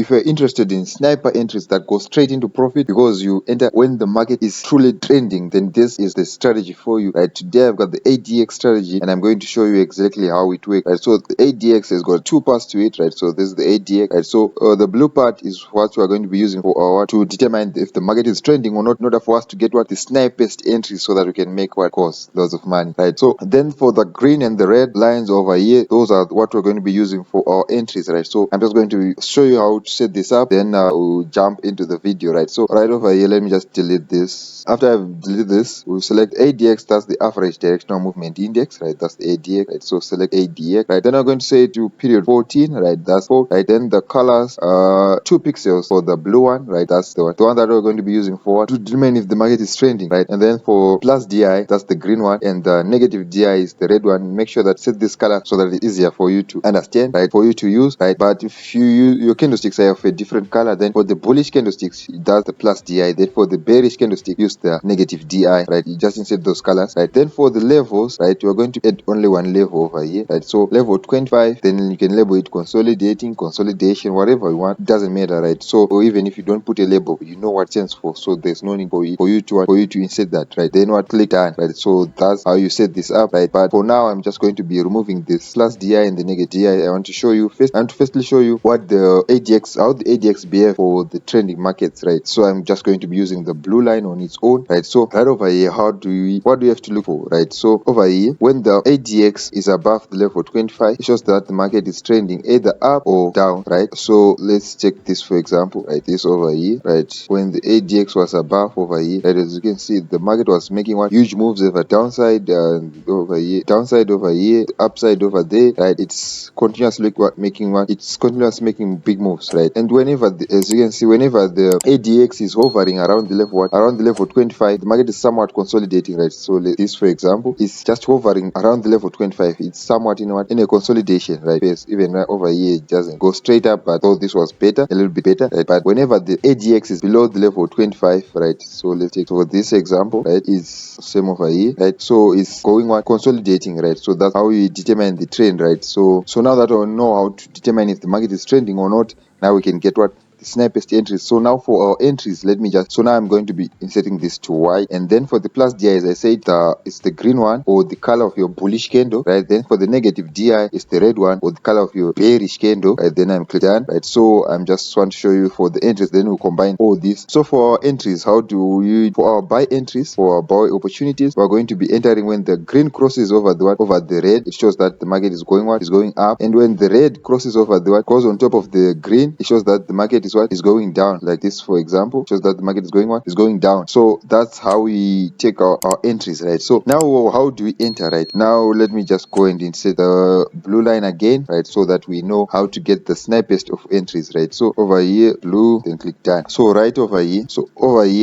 if you're interested in sniper entries that go straight into profit because you enter when the market is truly trending, then this is the strategy for you, right? Today I've got the ADX strategy and I'm going to show you exactly how it works, right? So the ADX has got two parts to it, right? So this is the ADX, right? So the blue part is what we are going to be using for our to determine if the market is trending or not, in order for us to get what the snipest entries so that we can make what costs lots of money, right? So then for the green and the red lines over here, those are what we're going to be using for our entries, right? So I'm just going to show you how to set this up, then we'll jump into the video, right? So right over here, let me just delete this. After I've deleted this, we'll select ADX, that's the average directional movement index, right? That's the ADX, right? So select ADX, right? Then I'm going to say to period 14, right? That's 4, right? Then the colors 2 pixels for the blue one, right? That's the one that we're going to be using for to determine if the market is trending, right? And then for plus DI, that's the green one, and the negative DI is the red one. Make sure that set this color so that it's easier for you to understand, right? For you to use, right? But if you use your candlesticks are of a different color, then for the bullish candlesticks, that's the plus DI. Then for the bearish candlestick, use the negative DI, right? You just insert those colors, right? Then for the levels, right? You're going to add only one level over here, right? So level 25, then you can label it consolidating, consolidation, whatever you want. It doesn't matter, right? So or even if you don't put a label, you know what it stands for. So there's no need for you to insert that, right? Then what click done, right? So that's how you set this up, right? But for now, I'm just going to be removing this plus DI and the negative DI. I want to show you first. I want to firstly show you what the ADX, how the ADX behave for the trending markets, right? So I'm just going to be using the blue line on its own, right? So right over here, what do we have to look for, right? So over here, when the ADX is above the level 25, it shows that the market is trending either up or down, right? So let's check this for example, right? This over here, right? When the ADX was above over here, right? As you can see, the market was making what huge moves over downside over here, downside over here, upside over there, right? It's continuously making big moves, right? And whenever as you can see, whenever the ADX is hovering around the level 25, the market is somewhat consolidating, right? So this for example is just hovering around the level 25. It's somewhat in a consolidation, right? Yes, even right over here it doesn't go straight up, but though this was better, a little bit better, right? But whenever the ADX is below the level 25, right? So let's take for this example, right? Is same over here, right? So it's going on consolidating, right? So that's how we determine the trend, right? So now that we know how to determine if the market is trending or not, now we can get what the snipest entries. So now for our entries, so now I'm going to be inserting this to white, and then for the plus DI, as I said, it's the green one or the color of your bullish candle, right? Then for the negative DI, it's the red one or the color of your bearish candle, right? Then I'm click done, right? So I'm just want to show you for the entries, then we'll combine all this. So for our entries, how do we, for our buy entries, for our buy opportunities, we're going to be entering when the green crosses over the red, it shows that the market is going up, and when the red crosses over the goes on top of the green, it shows that the market is going down. Like this for example, shows that the market is going down. So that's how we take our entries, right? So now how do we enter, right? Now let me just go and insert the blue line again, right? So that we know how to get the snipest of entries, right? So over here, blue, then click done. So right over here,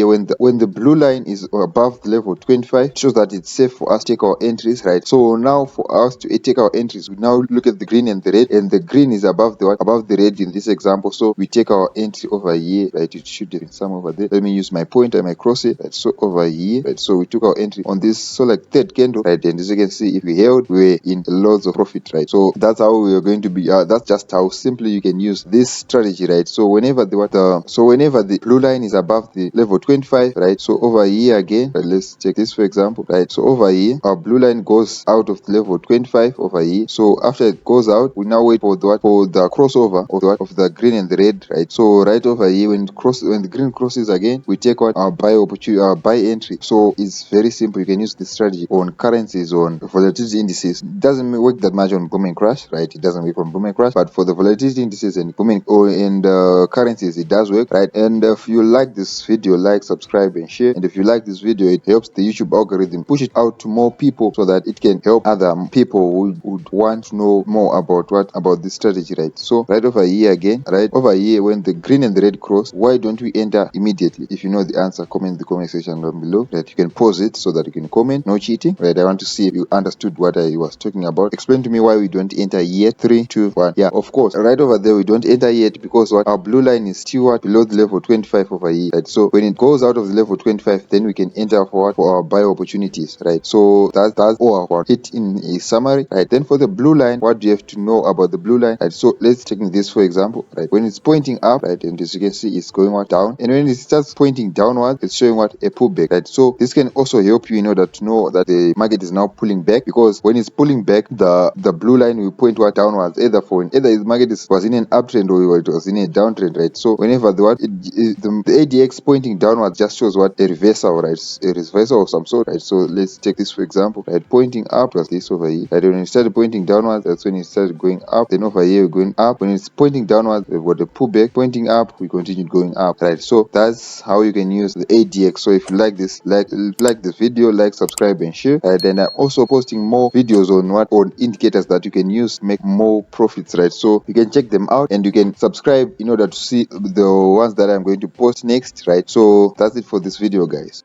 when the blue line is above the level 25, it shows that it's safe for us to take our entries, right? So now for us to take our entries, we now look at the green and the red, and the green is above the red in this example. So we take our entry over here, right? It should have been some over there. Let me use my pointer and my cross it, right? So over here, right? So we took our entry on this, so like third candle, right? And as you can see, if we held, we're in lots of profit, right? So that's how we are going to be. That's just how simply you can use this strategy, right? So whenever the blue line is above the level 25, right? So over here again, right? Let's check this for example, right? So over here, our blue line goes out of the level 25 over here. So after it goes out, we now wait for the crossover of the green and the red, right? So right over here, when the green crosses again, we take out our buy opportunity, our buy entry. So it's very simple. You can use this strategy on currencies, on volatility indices. It doesn't work that much on boom and crash, right? It doesn't work on boom and crash, but for the volatility indices and currencies, it does work, right? And if you like this video, like, subscribe, and share. And if you like this video, it helps the YouTube algorithm push it out to more people so that it can help other people who would want to know more about this strategy, right? So right over here again, right over here, when the green and the red cross, why don't we enter immediately? If you know the answer, comment in the comment section down below, right? You can pause it so that you can comment. No cheating, right? I want to see if you understood what I was talking about. Explain to me why we don't enter yet. 3, 2, 1. Yeah, of course, right over there we don't enter yet because our blue line is still below the level 25 over here, right? So when it goes out of the level 25, then we can enter for our buy opportunities, right? So that's all about it in a summary, right? Then for the blue line, what do you have to know about the blue line, right? So let's take this for example, right? When it's pointing up, right? And as you can see, it's going down, and when it starts pointing downward, it's showing a pullback, right? So this can also help you in order to know that the market is now pulling back, because when it's pulling back, the blue line will point downwards, either the market was in an uptrend or it was in a downtrend, right? So whenever the ADX pointing downwards just shows a reversal, right? A reversal of some sort, right? So let's take this for example, right? Pointing up was this over here, right? When it started pointing downwards, that's when it started going up. Then over here we're going up. When it's pointing downwards, we've got a pullback. Pointing up, we continue going up, right? So that's how you can use the ADX. So if you like this, like this video, subscribe and share. Then I'm also posting more videos on indicators that you can use to make more profits, right? So you can check them out, and you can subscribe in order to see the ones that I'm going to post next, right? So that's it for this video, guys.